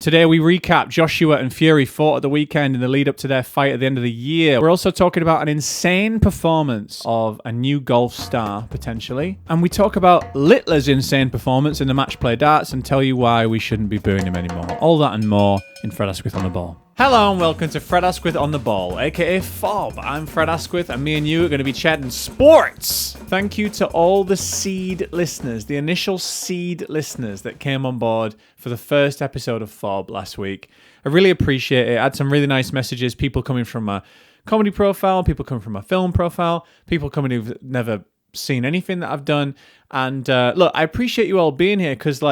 Today we recap Joshua and Fury fought at the weekend in the lead up to their fight at the end of the year. We're also talking about an insane performance of a new golf star, potentially. And we talk about Littler's insane performance in the match play darts and tell you why we shouldn't be booing him anymore. All that and more in Fred Asquith on the Ball. Hello and welcome to Fred Asquith on the Ball, aka Fob. I'm Fred Asquith and me and you are going to be chatting sports. Thank you to all the seed listeners, the initial seed listeners that came on board for the first episode of Fob last week. I really appreciate it. I had some really nice messages, people coming from my comedy profile, people coming from my film profile, people coming who've never seen anything that I've done. And look, I appreciate you all being here because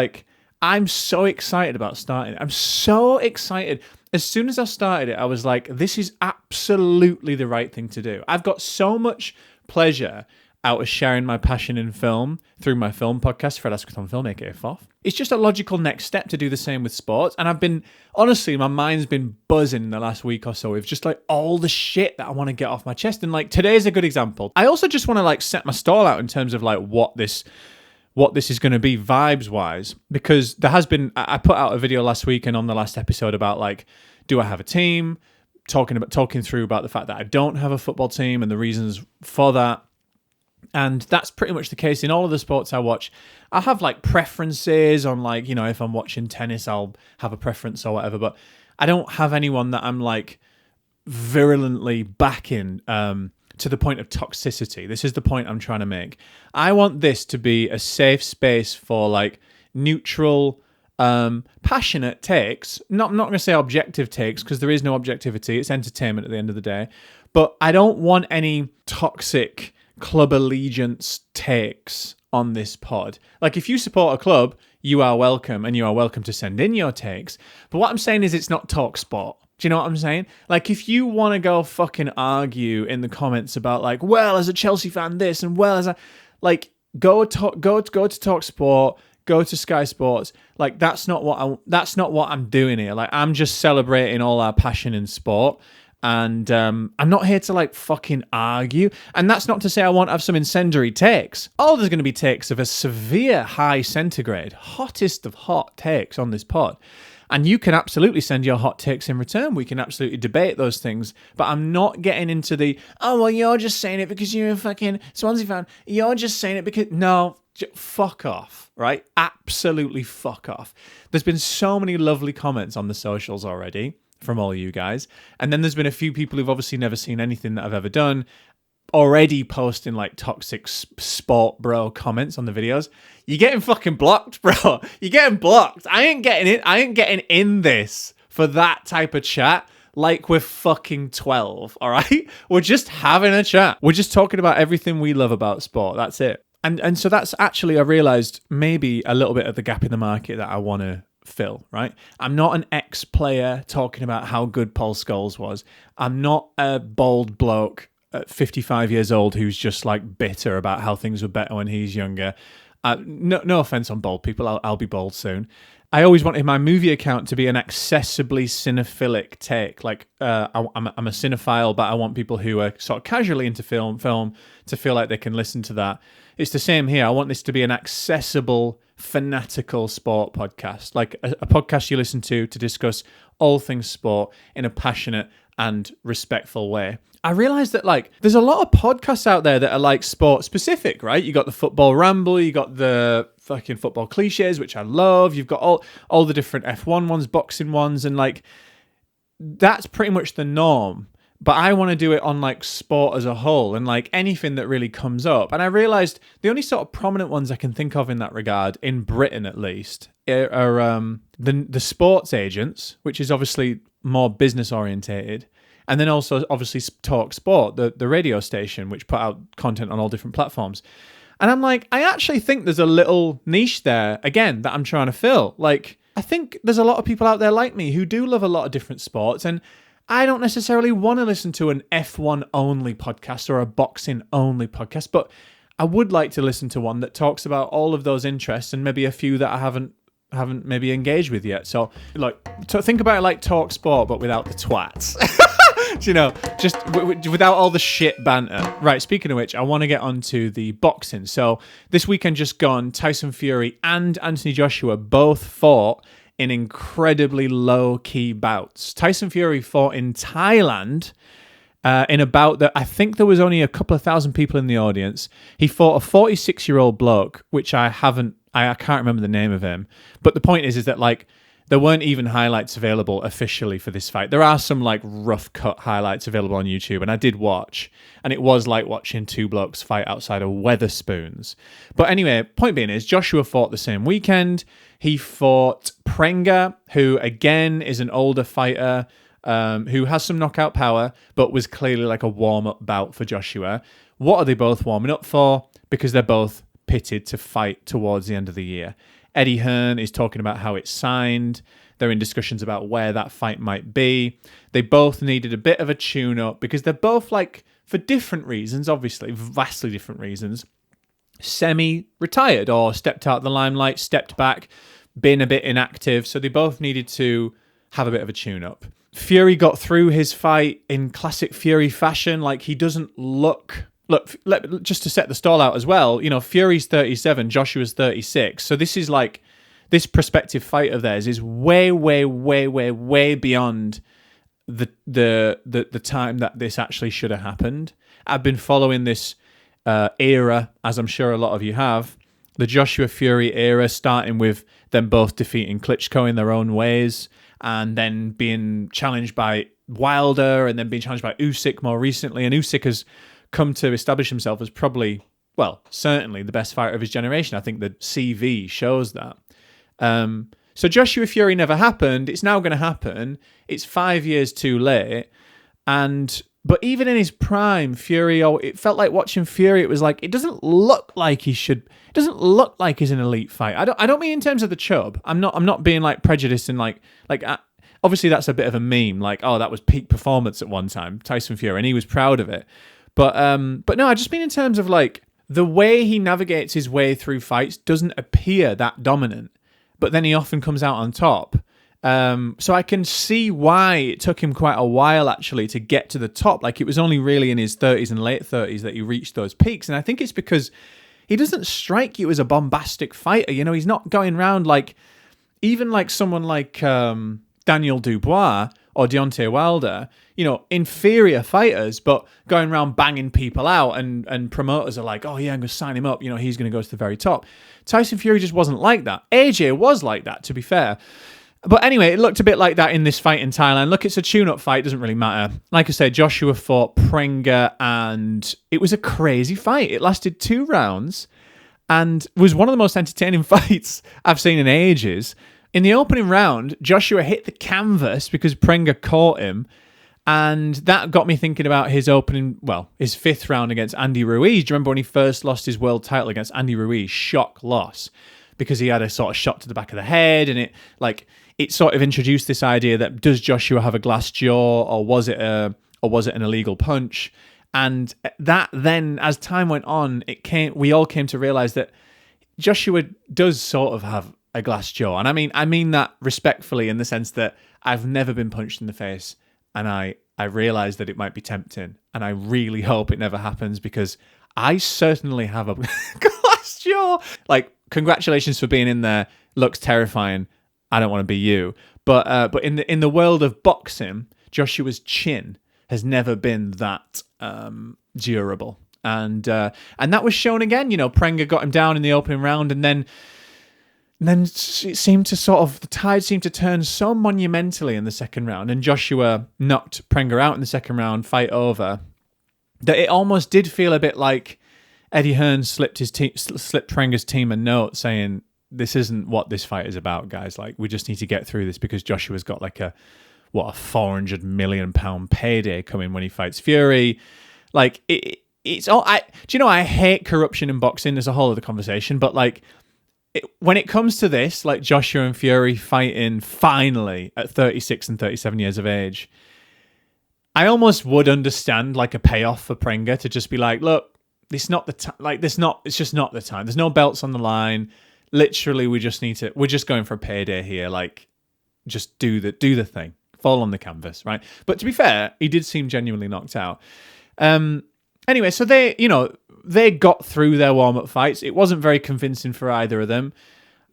I'm so excited about starting it. I'm so excited. As soon as I started it, I was like, this is absolutely the right thing to do. I've got so much pleasure out of sharing my passion in film through my film podcast, Fred Asquith on Film, aka FOF. It's just a logical next step to do the same with sports. And honestly, my mind's been buzzing in the last week or so with just all the shit that I want to get off my chest. And today's a good example. I also just want to set my stall out in terms of what this is going to be vibes-wise, because there has been, I put out a video last week and on the last episode about do I have a team, talking through about the fact that I don't have a football team and the reasons for that. And that's pretty much the case in all of the sports I watch. I have preferences on if I'm watching tennis, I'll have a preference or whatever, but I don't have anyone that I'm virulently backing, to the point of toxicity. This is the point I'm trying to make. I want this to be a safe space for neutral, passionate takes. I'm not going to say objective takes because there is no objectivity. It's entertainment at the end of the day. But I don't want any toxic club allegiance takes on this pod. If you support a club, you are welcome and you are welcome to send in your takes. But what I'm saying is it's not talk sport. Do you know what I'm saying? If you want to go fucking argue in the comments about as a Chelsea fan this and as a go to Talk Sport, go to Sky Sports. That's not what I'm doing here. I'm just celebrating all our passion in sport. And I'm not here to fucking argue. And that's not to say I won't have some incendiary takes. Oh, there's going to be takes of a severe high centigrade, hottest of hot takes on this pod. And you can absolutely send your hot takes in return. We can absolutely debate those things. But I'm not getting into you're just saying it because you're a fucking Swansea fan. You're just saying it because... No, fuck off, right? Absolutely fuck off. There's been so many lovely comments on the socials already from all you guys. And then there's been a few people who've obviously never seen anything that I've ever done, already posting toxic sport bro comments on the videos. You're getting fucking blocked, bro. You're getting blocked. I ain't getting in this for that type of chat we're fucking 12, all right? We're just having a chat. We're just talking about everything we love about sport. That's it. And so that's actually, I realized, maybe a little bit of the gap in the market that I want to fill, right? I'm not an ex-player talking about how good Paul Scholes was. I'm not a bald bloke at 55 years old who's just bitter about how things were better when he's younger. No offense on bald people. I'll be bald soon. I always wanted my movie account to be an accessibly cinephilic take. I'm a cinephile, but I want people who are sort of casually into film to feel like they can listen to that. It's the same here. I want this to be an accessible, fanatical sport podcast, a podcast you listen to discuss all things sport in a passionate and respectful way. I realized that there's a lot of podcasts out there that are sport specific, right? You got the football ramble, you got the fucking football cliches, which I love. You've got all the different F1 ones, boxing ones, and that's pretty much the norm. But I want to do it on sport as a whole and anything that really comes up. And I realized the only sort of prominent ones I can think of in that regard, in Britain at least, are the sports agents, which is obviously more business orientated. And then also, obviously, Talk Sport, the radio station, which put out content on all different platforms. And I'm I actually think there's a little niche there, again, that I'm trying to fill. I think there's a lot of people out there like me who do love a lot of different sports. And I don't necessarily want to listen to an F1 only podcast or a boxing only podcast, but I would like to listen to one that talks about all of those interests and maybe a few that I haven't maybe engaged with yet. So, think about it like Talk Sport, but without the twats. Just without all the shit banter. Right, speaking of which, I want to get onto the boxing. So this weekend just gone, Tyson Fury and Anthony Joshua both fought in incredibly low-key bouts. Tyson Fury fought in Thailand in a bout that I think there was only a couple of thousand people in the audience. He fought a 46-year-old bloke, which I can't remember the name of him. But the point is that like there weren't even highlights available officially for this fight. There are some like rough cut highlights available on YouTube, and I did watch, and it was like watching two blokes fight outside of Weatherspoons. But anyway, point being is Joshua fought the same weekend. He fought Prenga, who again is an older fighter, who has some knockout power, but was clearly like a warm-up bout for Joshua. What are they both warming up for? Because they're both pitted to fight towards the end of the year. Eddie Hearn is talking about how it's signed. They're in discussions about where that fight might be. They both needed a bit of a tune-up because they're both, like, for different reasons, obviously, vastly different reasons, semi-retired or stepped out of the limelight, stepped back, been a bit inactive. So they both needed to have a bit of a tune-up. Fury got through his fight in classic Fury fashion. Like, he doesn't look... Look, just to set the stall out as well, you know, Fury's 37, Joshua's 36. So this is like, this prospective fight of theirs is way, way, way, way, way beyond the time that this actually should have happened. I've been following this era, as I'm sure a lot of you have, the Joshua Fury era, starting with them both defeating Klitschko in their own ways, and then being challenged by Wilder, and then being challenged by Usyk more recently. And Usyk has come to establish himself as probably, well, certainly the best fighter of his generation. I think the CV shows that. So Joshua Fury never happened. It's now going to happen. It's 5 years too late. But even in his prime, Fury, it felt like watching Fury, it was like, it doesn't look like he should, it doesn't look like he's an elite fight. I don't mean in terms of the chub. I'm not being like prejudiced and like obviously that's a bit of a meme. Like, oh, that was peak performance at one time, Tyson Fury, and he was proud of it. But no, I just mean in terms of like the way he navigates his way through fights doesn't appear that dominant, but then he often comes out on top. So I can see why it took him quite a while actually to get to the top. Like it was only really in his 30s and late 30s that he reached those peaks. And I think it's because he doesn't strike you as a bombastic fighter. You know, he's not going around like, even like someone like Daniel Dubois or Deontay Wilder, you know, inferior fighters, but going around banging people out, and promoters are like, oh yeah, I'm going to sign him up, you know, he's going to go to the very top. Tyson Fury just wasn't like that. AJ was like that, to be fair. But anyway, it looked a bit like that in this fight in Thailand. Look, it's a tune-up fight, doesn't really matter. Like I said, Joshua fought Prenga, and it was a crazy fight. It lasted 2 rounds, and was one of the most entertaining fights I've seen in ages. In the opening round, Joshua hit the canvas because Prenga caught him, and that got me thinking about his 5th round against Andy Ruiz. Do you remember when he first lost his world title against Andy Ruiz? Shock loss, because he had a sort of shot to the back of the head, and it sort of introduced this idea that, does Joshua have a glass jaw, or was it an illegal punch? And that then, as time went on, we all came to realize that Joshua does sort of have a glass jaw. And I mean that respectfully, in the sense that I've never been punched in the face, and I realize that it might be tempting, and I really hope it never happens, because I certainly have a glass jaw. Like, congratulations for being in there. Looks terrifying. I don't want to be you. But in the world of boxing, Joshua's chin has never been that durable. And that was shown again. You know, Prenga got him down in the opening round, and then it seemed to the tide seemed to turn so monumentally in the second round, and Joshua knocked Prenga out in the second round, fight over, that it almost did feel a bit like Eddie Hearn slipped Prenga's team a note saying, this isn't what this fight is about, guys. Like, we just need to get through this, because Joshua's got like a £400 million payday coming when he fights Fury. Like, it's all. Do you know, I hate corruption in boxing. There's a whole other conversation, but like, when it comes to this, like Joshua and Fury fighting finally at 36 and 37 years of age, I almost would understand like a payoff for Prenga to just be like, look, it's not the time. Like, it's just not the time. There's no belts on the line. Literally, we're just going for a payday here. Like, just do the thing. Fall on the canvas, right? But to be fair, he did seem genuinely knocked out. Anyway, so they got through their warm-up fights. It wasn't very convincing for either of them.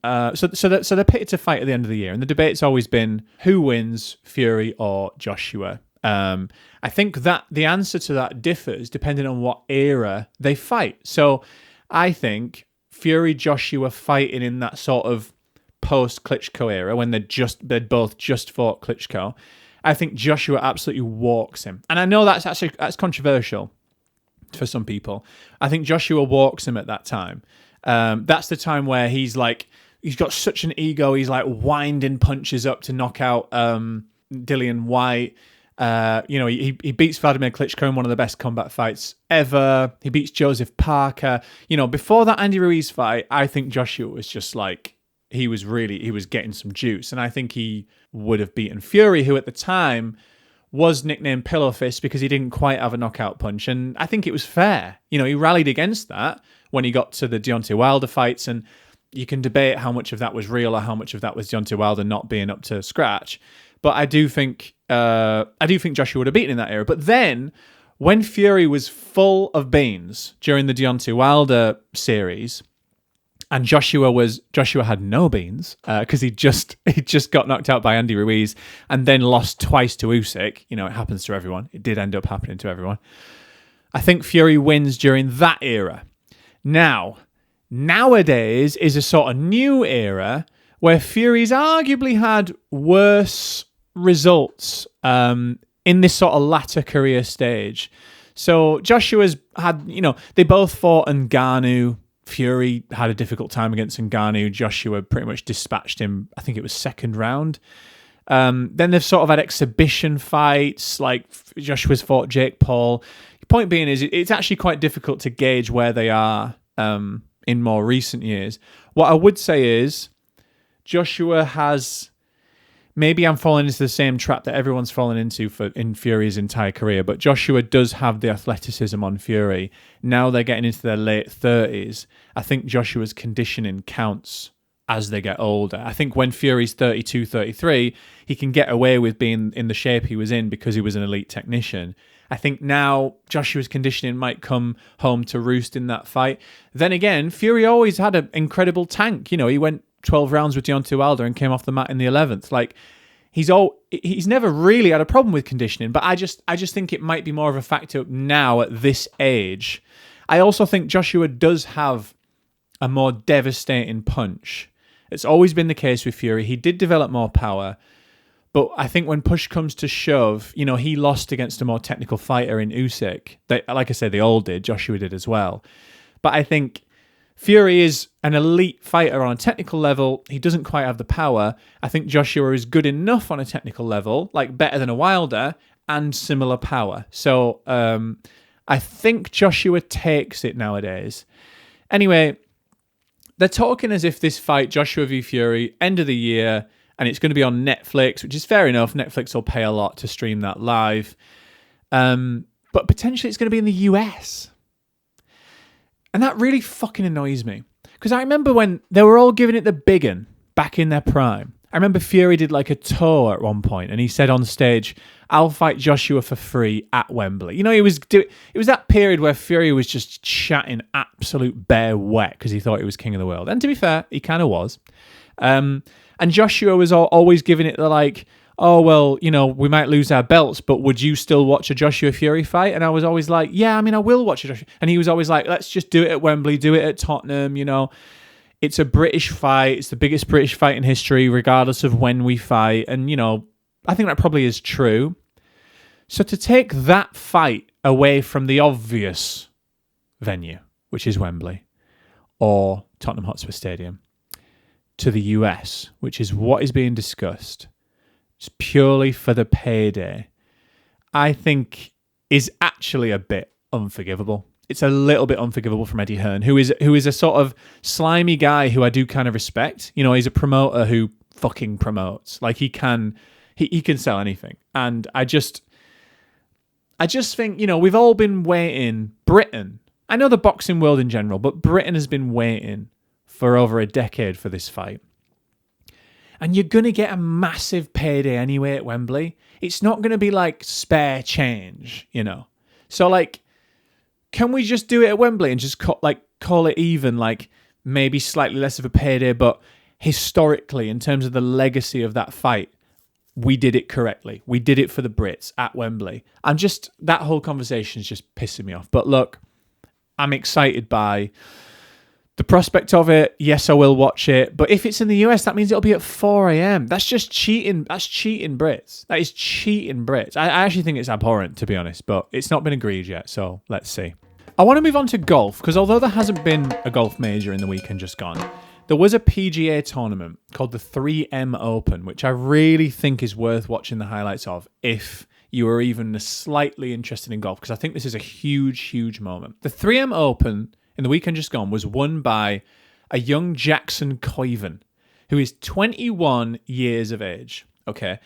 So they're pitted to fight at the end of the year, and the debate's always been who wins, Fury or Joshua. I think that the answer to that differs depending on what era they fight. So I think Fury Joshua fighting in that sort of post Klitschko era when they'd both just fought Klitschko. I think Joshua absolutely walks him, and I know that's controversial for some people. I think Joshua walks him at that time. That's the time where he's got such an ego. He's like winding punches up to knock out Dillian White. He beats Vladimir Klitschko in one of the best combat fights ever. He beats Joseph Parker. Before that Andy Ruiz fight, I think Joshua was just like, he was getting some juice. And I think he would have beaten Fury, who at the time was nicknamed Pillow Fist because he didn't quite have a knockout punch. And I think it was fair. He rallied against that when he got to the Deontay Wilder fights. And you can debate how much of that was real or how much of that was Deontay Wilder not being up to scratch. But I do think Joshua would have beaten in that era. But then, when Fury was full of beans during the Deontay Wilder series, and Joshua had no beans because he just got knocked out by Andy Ruiz and then lost twice to Usyk. It happens to everyone. It did end up happening to everyone. I think Fury wins during that era. Now, nowadays is a sort of new era where Fury's arguably had worse results in this sort of latter career stage. So Joshua's had, they both fought Ngannou. Fury had a difficult time against Ngannou. Joshua pretty much dispatched him, I think it was second round. Then they've sort of had exhibition fights, like Joshua's fought Jake Paul. The point being is it's actually quite difficult to gauge where they are in more recent years. What I would say is Joshua has... Maybe I'm falling into the same trap that everyone's fallen into in Fury's entire career, but Joshua does have the athleticism on Fury. Now they're getting into their late 30s. I think Joshua's conditioning counts as they get older. I think when Fury's 32, 33, he can get away with being in the shape he was in because he was an elite technician. I think now Joshua's conditioning might come home to roost in that fight. Then again, Fury always had an incredible tank. He went 12 rounds with Deontay Wilder and came off the mat in the 11th. Like, he's never really had a problem with conditioning, but I just think it might be more of a factor now at this age. I also think Joshua does have a more devastating punch. It's always been the case with Fury. He did develop more power, but I think when push comes to shove, he lost against a more technical fighter in Usyk. Like I said, they all did. Joshua did as well. But I think Fury is an elite fighter on a technical level. He doesn't quite have the power. I think Joshua is good enough on a technical level, like better than a Wilder, and similar power. So I think Joshua takes it nowadays. Anyway, they're talking as if this fight, Joshua v Fury, end of the year, and it's going to be on Netflix, which is fair enough. Netflix will pay a lot to stream that live. But potentially it's going to be in the US. And that really fucking annoys me. Because I remember when they were all giving it the big un back in their prime. I remember Fury did like a tour at one point and he said on stage, I'll fight Joshua for free at Wembley. It was that period where Fury was just chatting absolute bare wet because he thought he was king of the world. And to be fair, he kind of was. And Joshua was always giving it the like, oh, well, we might lose our belts, but would you still watch a Joshua Fury fight? And I was always like, yeah, I will watch a Joshua. And he was always like, let's just do it at Wembley, do it at Tottenham, It's a British fight. It's the biggest British fight in history, regardless of when we fight. And, I think that probably is true. So to take that fight away from the obvious venue, which is Wembley, or Tottenham Hotspur Stadium, to the US, which is what is being discussed, just purely for the payday, I think is actually a bit unforgivable. It's a little bit unforgivable from Eddie Hearn, who is a sort of slimy guy who I do kind of respect. He's a promoter who fucking promotes. Like he can sell anything. And I just think, we've all been waiting. Britain, I know the boxing world in general, but Britain has been waiting for over a decade for this fight. And you're going to get a massive payday anyway at Wembley. It's not going to be like spare change, So like, can we just do it at Wembley and just call it even, like maybe slightly less of a payday, but historically, in terms of the legacy of that fight, we did it correctly. We did it for the Brits at Wembley. That whole conversation is just pissing me off. But look, I'm excited by the prospect of it. Yes, I will watch it. But if it's in the US, that means it'll be at 4 a.m. That's just cheating. That's cheating Brits. That is cheating Brits. I actually think it's abhorrent, to be honest, but it's not been agreed yet. So let's see. I want to move on to golf, because although there hasn't been a golf major in the weekend just gone, there was a PGA tournament called the 3M Open, which I really think is worth watching the highlights of if you are even slightly interested in golf, because I think this is a huge, huge moment. The 3M Open in the weekend just gone was won by a young Jackson Koivun, who is 21 years of age. Okay.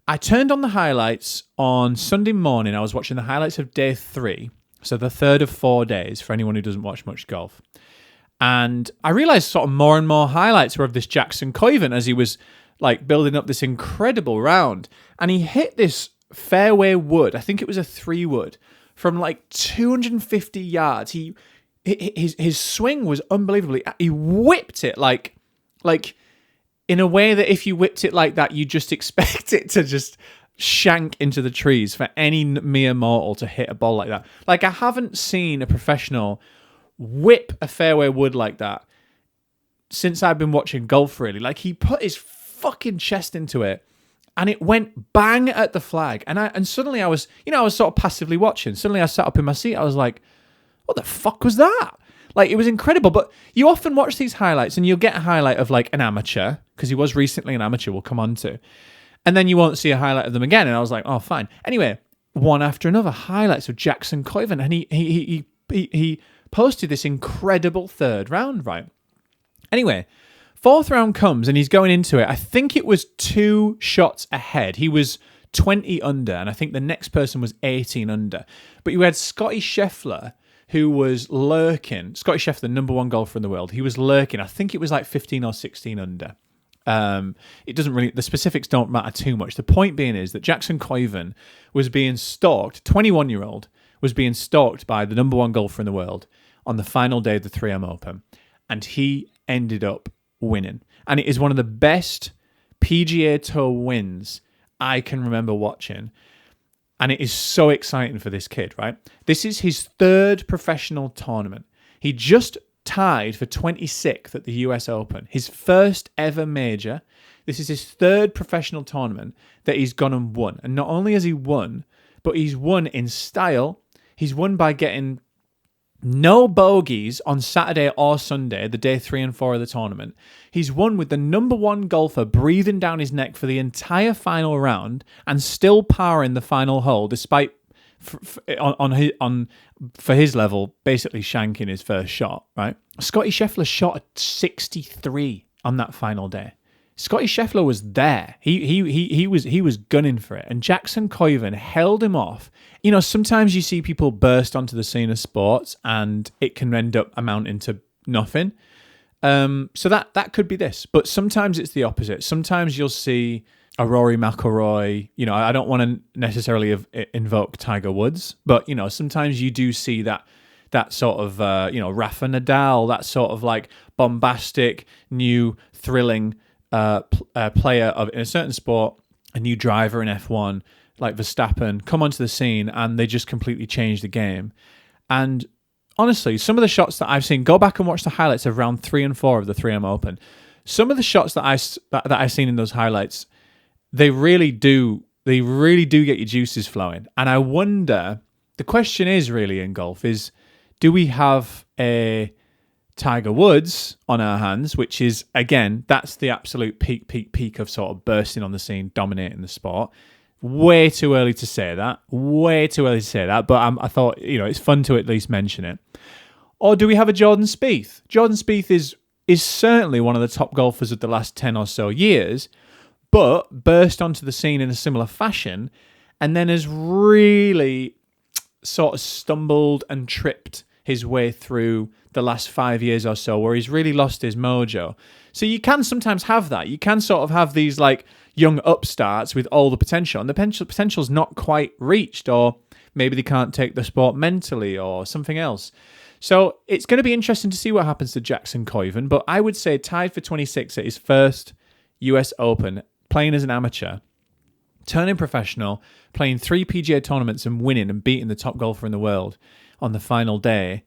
I turned on the highlights on Sunday morning. I was watching the highlights of day 3, so the third of 4 days for anyone who doesn't watch much golf. And I realized sort of more and more highlights were of this Jackson Koivun as he was like building up this incredible round. And he hit this fairway wood, I think it was a 3-wood, from like 250 yards. His swing was unbelievably. He whipped it like in a way that if you whipped it like that, you just expect it to just shank into the trees for any mere mortal to hit a ball like that. Like, I haven't seen a professional whip a fairway wood like that since I've been watching golf, really. Like, he put his fucking chest into it and it went bang at the flag. And suddenly I was sort of passively watching. Suddenly I sat up in my seat. I was like, what the fuck was that? Like, it was incredible. But you often watch these highlights and you'll get a highlight of like an amateur, because he was recently an amateur, we'll come on to. And then you won't see a highlight of them again. And I was like, oh, fine. Anyway, one after another, highlights of Jackson Koivun. And he posted this incredible third round, right? Anyway, fourth round comes and he's going into it. I think it was 2 shots ahead. He was 20 under, and I think the next person was 18 under. But you had Scotty Scheffler, who was lurking. Scotty Scheffler, the number 1 golfer in the world. He was lurking. I think it was like 15 or 16 under. It doesn't really, the specifics don't matter too much. The point being is that Jackson Koivun was being stalked, 21-year-old, was being stalked by the number 1 golfer in the world on the final day of the 3M Open, and he ended up winning. And it is one of the best PGA Tour wins I can remember watching. And it is so exciting for this kid, right? This is his 3rd professional tournament. He just tied for 26th at the US Open, his first ever major. This is his 3rd professional tournament that he's gone and won. And not only has he won, but he's won in style. He's won by getting no bogeys on Saturday or Sunday, the day 3 and 4 of the tournament. He's won with the number 1 golfer breathing down his neck for the entire final round and still parring the final hole, despite for his level basically shanking his first shot. Right? Scotty Scheffler shot a 63 on that final day. Scotty Scheffler was there. He was gunning for it, and Jackson Koivun held him off. You know, sometimes you see people burst onto the scene of sports, and it can end up amounting to nothing. So that could be this, but sometimes it's the opposite. Sometimes you'll see a Rory McIlroy. You know, I don't want to necessarily invoke Tiger Woods, but you know, sometimes you do see that sort of Rafa Nadal, that sort of like bombastic, new, thrilling player in a certain sport, a new driver in F1 like Verstappen, come onto the scene and they just completely change the game. And honestly, some of the shots that I've seen, go back and watch the highlights of round 3 and 4 of the 3M Open. Some of the shots that I've seen in those highlights, they really do get your juices flowing. And I wonder, the question is really in golf is, do we have a Tiger Woods on our hands, which is, again, that's the absolute peak of sort of bursting on the scene, dominating the sport. Way too early to say that. But I thought, it's fun to at least mention it. Or do we have a Jordan Spieth? Jordan Spieth is certainly one of the top golfers of the last 10 or so years, but burst onto the scene in a similar fashion and then has really sort of stumbled and tripped his way through the last 5 years or so, where he's really lost his mojo. So you can sometimes have that. You can sort of have these like young upstarts with all the potential, and the potential's not quite reached, or maybe they can't take the sport mentally or something else. So it's going to be interesting to see what happens to Jackson Koivun, but I would say tied for 26 at his first US Open, playing as an amateur, turning professional, playing 3 PGA tournaments and winning and beating the top golfer in the world on the final day.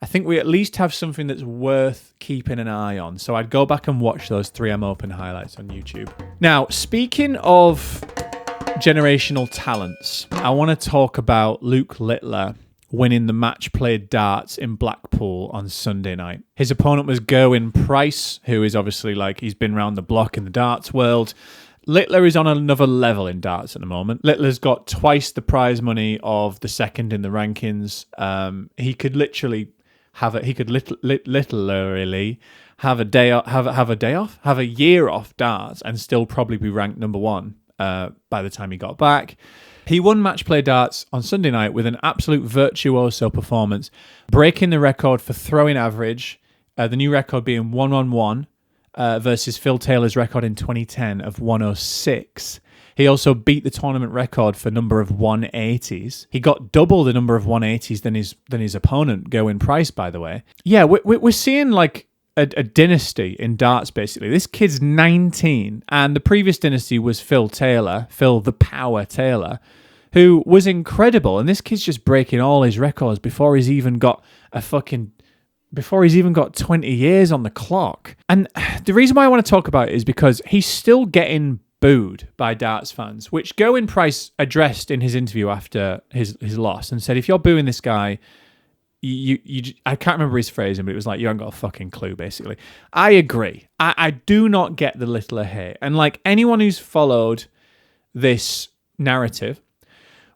I think we at least have something that's worth keeping an eye on. So I'd go back and watch those 3M Open highlights on YouTube. Now, speaking of generational talents, I want to talk about Luke Littler winning the match played darts in Blackpool on Sunday night. His opponent was Gerwyn Price, who is obviously he's been round the block in the darts world. Littler is on another level in darts at the moment. Littler's got twice the prize money of the second in the rankings. He could literally have a year off darts and still probably be ranked number one by the time he got back. He won match play darts on Sunday night with an absolute virtuoso performance, breaking the record for throwing average, the new record being 111 versus Phil Taylor's record in 2010 of 106. He also beat the tournament record for number of 180s. He got double the number of 180s than his opponent, Gerwyn Price, by the way. Yeah, we're seeing a dynasty in darts, basically. This kid's 19, and the previous dynasty was Phil the Power Taylor, who was incredible, and this kid's just breaking all his records before he's even got 20 years on the clock. And the reason why I want to talk about it is because he's still getting booed by darts fans, which Gerwyn Price addressed in his interview after his loss and said, if you're booing this guy, I can't remember his phrasing, but it was like, you haven't got a fucking clue, basically. I agree. I do not get the Littler hate. And anyone who's followed this narrative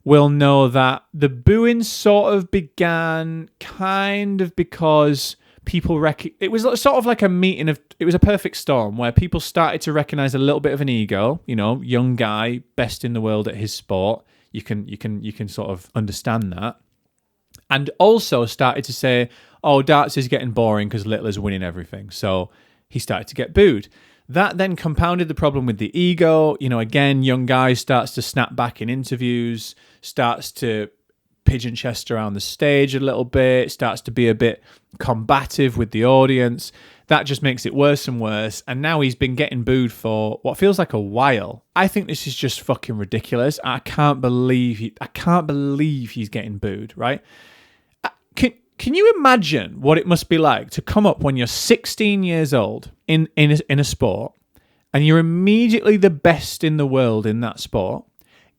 will know that the booing sort of began kind of because people it was sort of like a meeting of, it was a perfect storm where people started to recognize a little bit of an ego, young guy, best in the world at his sport. You can sort of understand that. And also started to say, oh, darts is getting boring because Littler's winning everything. So he started to get booed. That then compounded the problem with the ego. Again, young guy starts to snap back in interviews, starts to pigeon chest around the stage a little bit, starts to be a bit combative with the audience. That just makes it worse and worse. And now he's been getting booed for what feels like a while. I think this is just fucking ridiculous. I can't believe he's getting booed, right? Can you imagine what it must be like to come up when you're 16 years old in a sport and you're immediately the best in the world in that sport,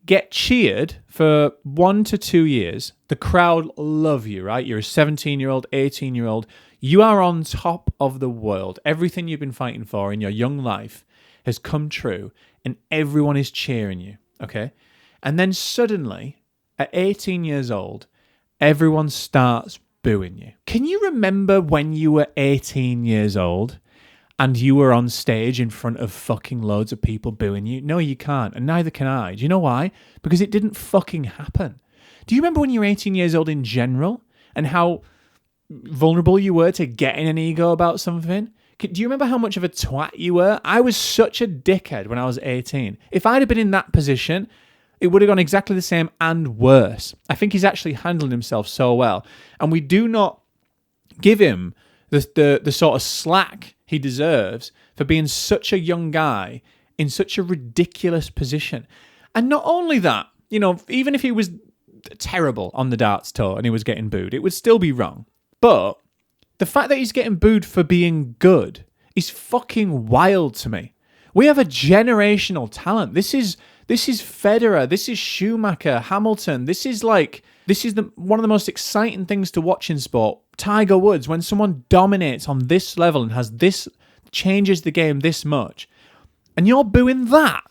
get cheered for 1 to 2 years, the crowd love you, right? You're a 17-year-old, 18-year-old, you are on top of the world. Everything you've been fighting for in your young life has come true and everyone is cheering you, okay? And then suddenly, at 18 years old, everyone starts booing you. Can you remember when you were 18 years old and you were on stage in front of fucking loads of people booing you? No, you can't, and neither can I. Do you know why? Because it didn't fucking happen. Do you remember when you were 18 years old in general and how vulnerable you were to getting an ego about something? Do you remember how much of a twat you were? I was such a dickhead when I was 18. If I'd have been in that position, it would have gone exactly the same and worse. I think he's actually handling himself so well. And we do not give him the sort of slack he deserves for being such a young guy in such a ridiculous position. And not only that, even if he was terrible on the darts tour and he was getting booed, it would still be wrong. But the fact that he's getting booed for being good is fucking wild to me. We have a generational talent. This is Federer, this is Schumacher, Hamilton. This is one of the most exciting things to watch in sport. Tiger Woods, when someone dominates on this level and changes the game this much, and you're booing that.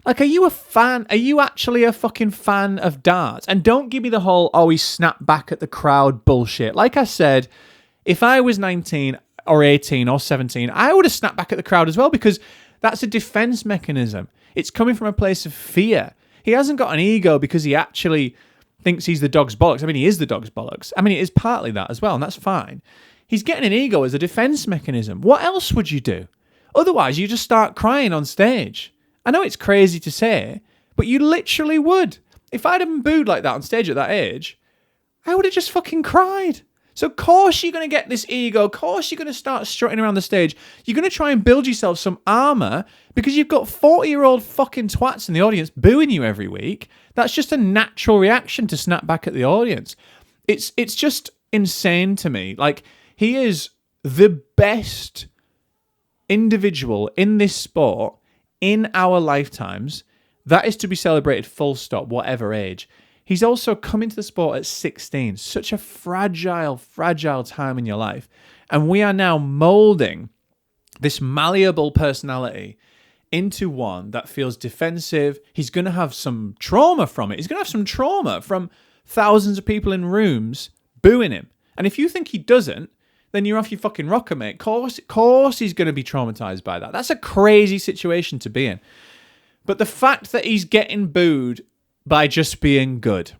Are you a fan? Are you actually a fucking fan of darts? And don't give me the whole, oh, he snapped back at the crowd bullshit. Like I said, if I was 19 or 18 or 17, I would have snapped back at the crowd as well, because that's a defense mechanism. It's coming from a place of fear. He hasn't got an ego because he actually thinks he's the dog's bollocks. I mean, he is the dog's bollocks. I mean, it is partly that as well, and that's fine. He's getting an ego as a defense mechanism. What else would you do? Otherwise, you just start crying on stage. I know it's crazy to say, but you literally would. If I'd have been booed like that on stage at that age, I would have just fucking cried. So of course you're going to get this ego. Of course you're going to start strutting around the stage. You're going to try and build yourself some armor because you've got 40-year-old fucking twats in the audience booing you every week. That's just a natural reaction to snap back at the audience. It's just insane to me. Like, he is the best individual in this sport in our lifetimes. That is to be celebrated full stop, whatever age. He's also come into the sport at 16. Such a fragile time in your life. And we are now molding this malleable personality into one that feels defensive. He's going to have some trauma from it. He's going to have some trauma from thousands of people in rooms booing him. And if you think he doesn't, then you're off your fucking rocker, mate. Course he's going to be traumatized by that. That's a crazy situation to be in. But the fact that he's getting booed by just being good.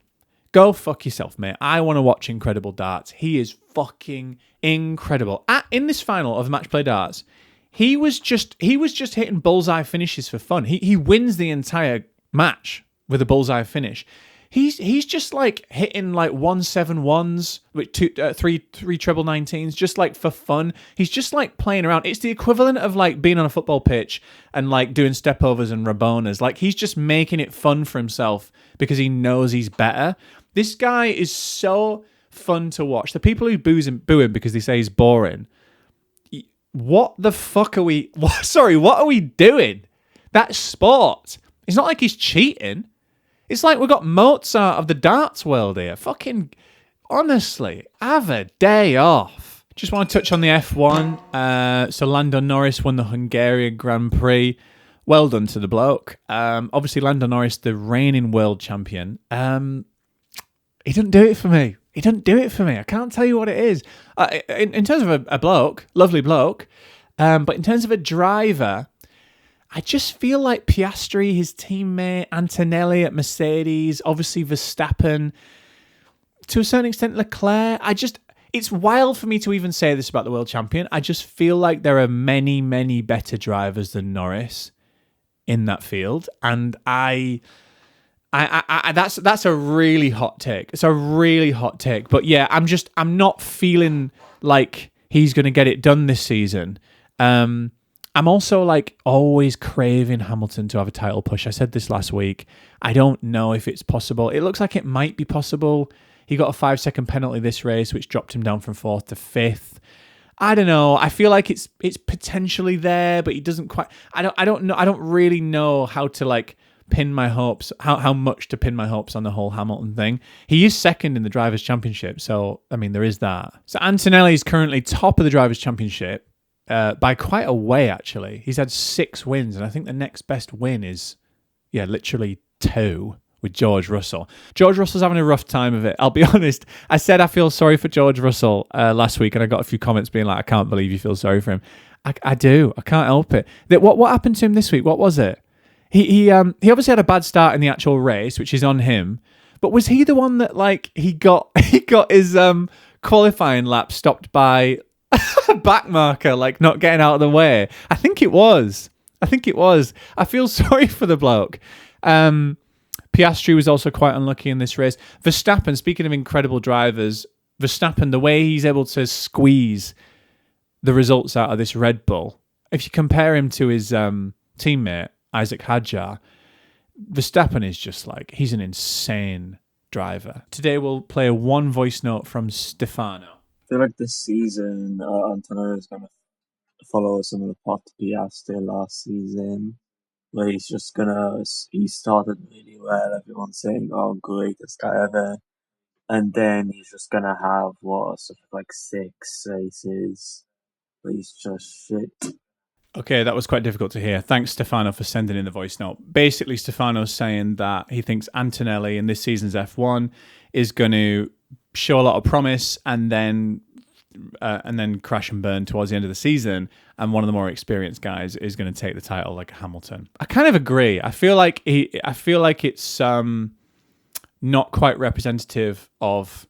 Go fuck yourself, mate. I want to watch Incredible Darts. He is fucking incredible. In this final of Match Play Darts, he was just hitting bullseye finishes for fun. He wins the entire match with a bullseye finish. He's just like hitting like 171s with three treble 19s just like for fun. He's just like playing around. It's the equivalent of like being on a football pitch and like doing stepovers and rabonas. Like, he's just making it fun for himself because he knows he's better. This guy is so fun to watch. The people who boo him because they say he's boring. What the fuck are we? What are we doing? That's sport. It's not like he's cheating. It's like we've got Mozart of the darts world here. Fucking, honestly, have a day off. Just want to touch on the F1. So Lando Norris won the Hungarian Grand Prix. Well done to the bloke. Obviously, Lando Norris, the reigning world champion. He didn't do it for me. I can't tell you what it is. In terms of a bloke, lovely bloke, but in terms of a driver, I just feel like Piastri, his teammate, Antonelli at Mercedes, obviously Verstappen, to a certain extent Leclerc. It's wild for me to even say this about the world champion. I just feel like there are many, many better drivers than Norris in that field, and that's a really hot take. It's a really hot take, but yeah, I'm not feeling like he's going to get it done this season. I'm also like always craving Hamilton to have a title push. I said this last week. I don't know if it's possible. It looks like it might be possible. He got a 5-second penalty this race, which dropped him down from 4th to 5th. I don't know. I feel like it's potentially there, but he doesn't quite. I don't know. I don't really know how to like pin my hopes. How much to pin my hopes on the whole Hamilton thing. He is second in the Drivers' Championship, so I mean there is that. So Antonelli is currently top of the Drivers' Championship. By quite a way, actually. He's had 6 wins, and I think the next best win is, literally 2 with George Russell. George Russell's having a rough time of it. I'll be honest. I said I feel sorry for George Russell last week, and I got a few comments being like, I can't believe you feel sorry for him. I do. I can't help it. What happened to him this week? What was it? He obviously had a bad start in the actual race, which is on him. But was he the one that like he got his qualifying lap stopped by a back marker, like not getting out of the way? I think it was. I feel sorry for the bloke. Piastri was also quite unlucky in this race. Verstappen, speaking of incredible drivers, Verstappen, the way he's able to squeeze the results out of this Red Bull, if you compare him to his teammate, Isaac Hadjar, Verstappen is just like, he's an insane driver. Today we'll play one voice note from Stefano. I feel like this season, Antonio is going to follow some of the path to Piastri last season, where he started really well, everyone's saying, oh, greatest guy ever, and then he's just going to have, sort of like 6 races where he's just shit. Okay, that was quite difficult to hear. Thanks, Stefano, for sending in the voice note. Basically, Stefano's saying that he thinks Antonelli in this season's F1 is going to show a lot of promise and then crash and burn towards the end of the season, and one of the more experienced guys is going to take the title, like Hamilton. I kind of agree. I feel like it's not quite representative of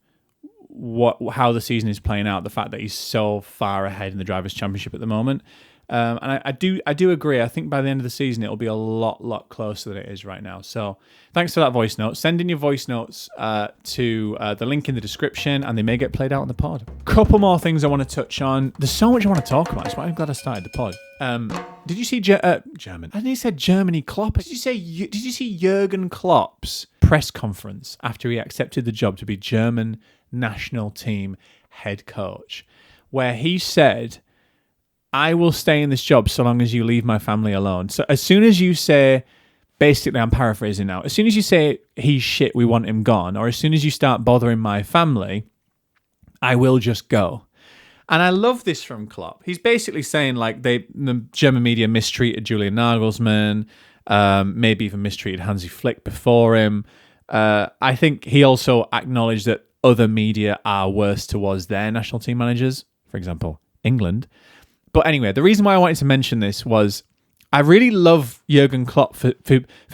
how the season is playing out. The fact that he's so far ahead in the Drivers' Championship at the moment. And I do agree. I think by the end of the season, it'll be a lot closer than it is right now. So thanks for that voice note. Send in your voice notes to the link in the description, and they may get played out on the pod. Couple more things I want to touch on. There's so much I want to talk about. That's why I'm glad I started the pod. Did you see German? I think he said Germany Klopp. Did you see Jurgen Klopp's press conference after he accepted the job to be German national team head coach, where he said, I will stay in this job so long as you leave my family alone. So as soon as you say, basically I'm paraphrasing now, as soon as you say he's shit, we want him gone, or as soon as you start bothering my family, I will just go. And I love this from Klopp. He's basically saying like the German media mistreated Julian Nagelsmann, maybe even mistreated Hansi Flick before him. I think he also acknowledged that other media are worse towards their national team managers, for example, England. But anyway, the reason why I wanted to mention this was I really love Jurgen Klopp for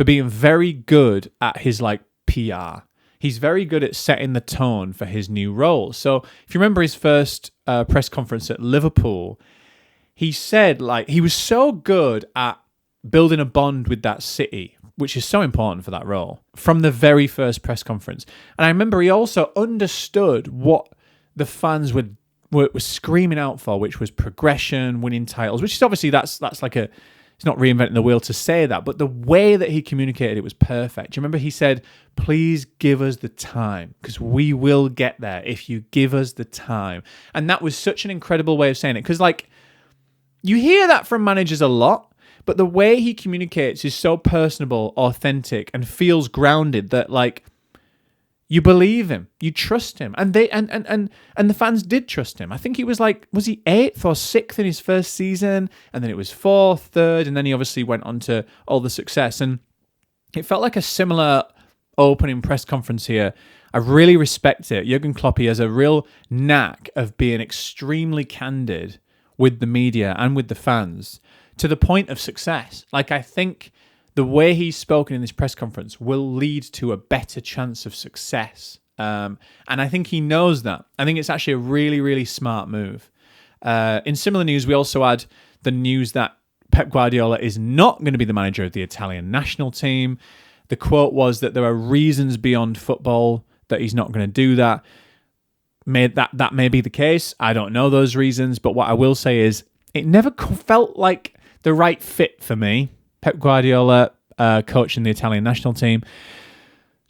being very good at his like PR. He's very good at setting the tone for his new role. So if you remember his first press conference at Liverpool, he said like he was so good at building a bond with that city, which is so important for that role, from the very first press conference. And I remember he also understood what the fans were screaming out for, which was progression, winning titles, which is obviously that's like it's not reinventing the wheel to say that, but the way that he communicated it was perfect. Do you remember he said, please give us the time, because we will get there if you give us the time. And that was such an incredible way of saying it, because like you hear that from managers a lot, but the way he communicates is so personable, authentic, and feels grounded that like you believe him, you trust him, and they and the fans did trust him. I think he was like, was he 8th or 6th in his first season, and then it was 4th, 3rd, and then he obviously went on to all the success. And it felt like a similar opening press conference here. I really respect it. Jurgen Klopp has a real knack of being extremely candid with the media and with the fans to the point of success. Like I think the way he's spoken in this press conference will lead to a better chance of success. And I think he knows that. I think it's actually a really, really smart move. In similar news, we also had the news that Pep Guardiola is not going to be the manager of the Italian national team. The quote was that there are reasons beyond football that he's not going to do that. That may be the case. I don't know those reasons. But what I will say is it never felt like the right fit for me. Pep Guardiola coaching the Italian national team.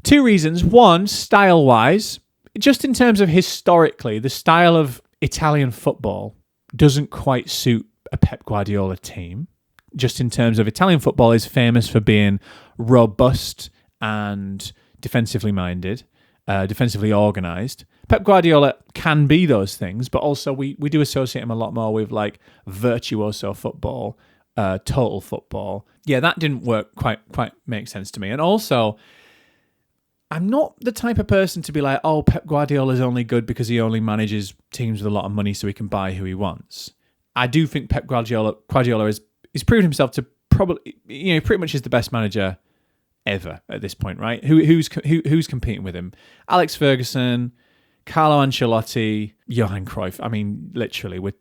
2 reasons. One, style-wise, just in terms of historically, the style of Italian football doesn't quite suit a Pep Guardiola team. Just in terms of Italian football is famous for being robust and defensively minded, defensively organised. Pep Guardiola can be those things, but also we do associate him a lot more with like virtuoso football, total football. Yeah, that didn't quite make sense to me. And also, I'm not the type of person to be like, oh, Pep Guardiola is only good because he only manages teams with a lot of money so he can buy who he wants. I do think Pep Guardiola has proven himself to probably, pretty much is the best manager ever at this point, right? Who's competing with him? Alex Ferguson, Carlo Ancelotti, Johan Cruyff. I mean, literally, we're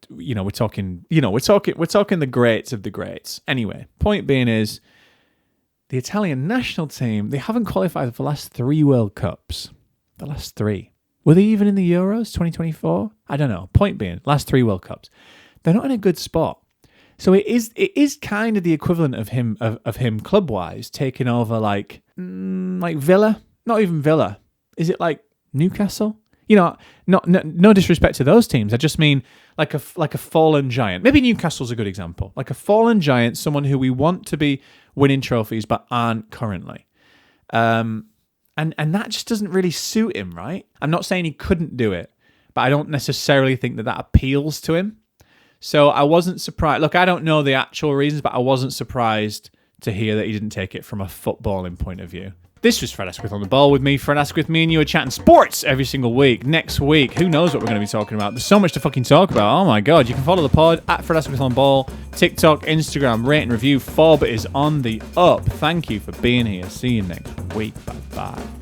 talking the greats of the greats. Anyway, point being is the Italian national team, they haven't qualified for the last 3 World Cups. The last 3. Were they even in the Euros 2024? I don't know. Point being, last 3 World Cups. They're not in a good spot. So it is kind of the equivalent of him club-wise taking over like Villa. Not even Villa. Is it like Newcastle? No disrespect to those teams. I just mean like a fallen giant. Maybe Newcastle's a good example. Like a fallen giant, someone who we want to be winning trophies but aren't currently. And that just doesn't really suit him, right? I'm not saying he couldn't do it, but I don't necessarily think that appeals to him. So I wasn't surprised. Look, I don't know the actual reasons, but I wasn't surprised to hear that he didn't take it from a footballing point of view. This was Fred Asquith on the ball with me, Fred Asquith. Me and you are chatting sports every single week. Next week, who knows what we're going to be talking about? There's so much to fucking talk about. Oh my God. You can follow the pod at Fred Asquith on ball, TikTok, Instagram, rate and review. Fob is on the up. Thank you for being here. See you next week. Bye-bye.